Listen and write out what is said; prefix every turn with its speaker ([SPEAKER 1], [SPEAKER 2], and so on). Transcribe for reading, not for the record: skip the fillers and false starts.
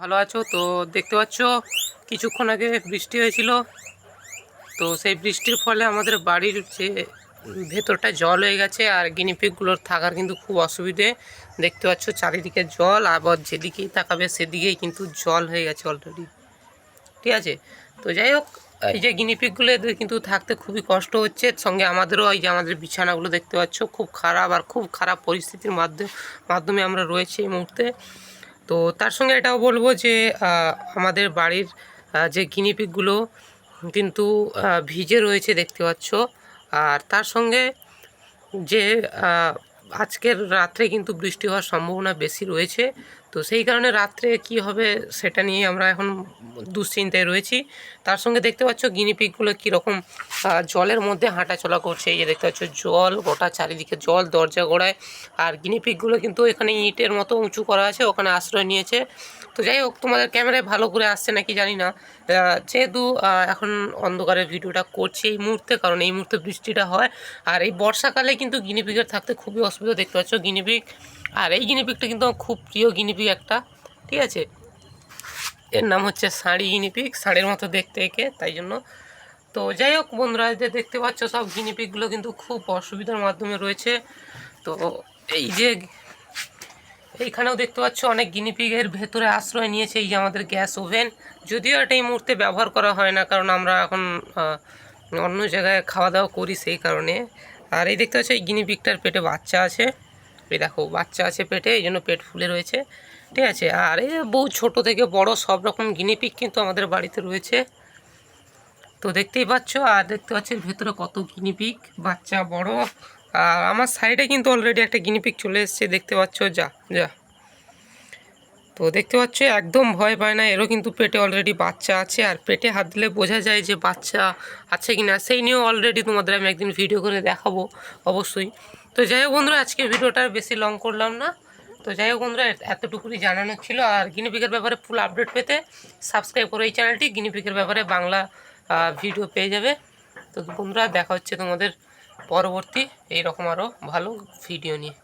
[SPEAKER 1] ভালো আছো তো? দেখতে পাচ্ছ কিছুক্ষণ আগে বৃষ্টি হয়েছিল। তো সেই বৃষ্টির ফলে আমাদের বাড়ির যে ভেতরটা জল হয়ে গেছে, আর গিনিপিগগুলোর থাকার কিন্তু খুব অসুবিধে। দেখতে পাচ্ছ চারিদিকে জল, আবার যেদিকেই তাকাবে সেদিকেই কিন্তু জল হয়ে গেছে অলরেডি। ঠিক আছে, তো যাই হোক, এই যে গিনিপিগগুলো এদের কিন্তু থাকতে খুবই কষ্ট হচ্ছে। সঙ্গে আমাদেরও এই যে আমাদের বিছানাগুলো দেখতে পাচ্ছ খুব খারাপ, আর খুব খারাপ পরিস্থিতির মাধ্যমে আমরা রয়েছি এই মুহূর্তে। তো তার সঙ্গে এটাও বলবো যে আমাদের বাড়ির যে গিনিপিগগুলো কিন্তু ভিজে রয়েছে দেখতে পাচ্ছ। আর তার সঙ্গে যে আজকের রাত্রে কিন্তু বৃষ্টি হওয়ার সম্ভাবনা বেশি রয়েছে। তো সেই কারণে রাত্রে কি হবে সেটা নিয়ে আমরা এখন দুশ্চিন্তায় রয়েছি। তার সঙ্গে দেখতে পাচ্ছ গিনিপিগগুলো কীরকম জলের মধ্যে হাঁটাচলা করছে। এই যে দেখতে পাচ্ছ জল, গোটা চারিদিকে জল দরজা গোড়ায়। আর গিনিপিগগুলো কিন্তু এখানে ইটের মতো উঁচু করা আছে, ওখানে আশ্রয় নিয়েছে। তো যাই হোক, তোমাদের ক্যামেরায় ভালো করে আসছে নাকি জানি না, যেহেতু এখন অন্ধকারে ভিডিওটা করছি এই মুহূর্তে, কারণ এই মুহূর্তে বৃষ্টিটা হয়। আর এই বর্ষাকালে কিন্তু গিনিপিগের থাকতে খুবই অসুবিধা। দেখতে পাচ্ছ গিনিপিগ, আর এই গিনিপিগটা কিন্তু আমার খুব প্রিয় গিনিপিগ একটা। ঠিক আছে, এর নাম হচ্ছে ষাঁড়ি গিনিপিগ, ষাঁড়ের মতো দেখতে একে, তাই জন্য। তো যাই হোক বন্ধুরা, যে দেখতে পাচ্ছ সব গিনিপিগগুলো কিন্তু খুব অসুবিধার মাধ্যমে রয়েছে। তো এই যে এইখানেও দেখতে পাচ্ছ অনেক গিনিপিগের ভেতরে আশ্রয় নিয়েছে এই যে আমাদের গ্যাস ওভেন। যদিও এটা এই মুহূর্তে ব্যবহার করা হয় না, কারণ আমরা এখন অন্য জায়গায় খাওয়া দাওয়া করি সেই কারণে। আর এই দেখতে পাচ্ছ এই গিনিপিগটার পেটে বাচ্চা আছে। এই দেখো বাচ্চা আছে পেটে, এই জন্য পেট ফুলে রয়েছে। ঠিক আছে, আর এই বহু ছোট থেকে বড় সব রকম গিনিপিগ কিন্তু আমাদের বাড়িতে রয়েছে। তো দেখতেই পাচ্ছ, আর দেখতে পাচ্ছ ভেতরে কত গিনিপিগ, বাচ্চা বড়। আর আমার সাইডে কিন্তু অলরেডি একটা গিনিপিগ চলে এসছে, দেখতে পাচ্ছ। যা যা তো দেখতে পাচ্ছ একদম ভয় পায় না, এরও কিন্তু পেটে অলরেডি বাচ্চা আছে। আর পেটে হাত দিলে বোঝা যায় যে বাচ্চা আছে কি না, সেই নিয়েও অলরেডি তোমাদের আমি একদিন ভিডিও করে দেখাবো অবশ্যই। তো যাই হোক বন্ধুরা, আজকে ভিডিওটা বেশি লং করলাম না। তো যাই হোক বন্ধুরা, এতটুকুনি জানানো ছিল। আর গিনিপিগের ব্যাপারে ফুল আপডেট পেতে সাবস্ক্রাইব করো এই চ্যানেলটি। গিনিপিগের ব্যাপারে বাংলা ভিডিও পেয়ে যাবে। তো বন্ধুরা, দেখা হচ্ছে তোমাদের পরবর্তী এইরকম আরও ভালো ভিডিও নিয়ে।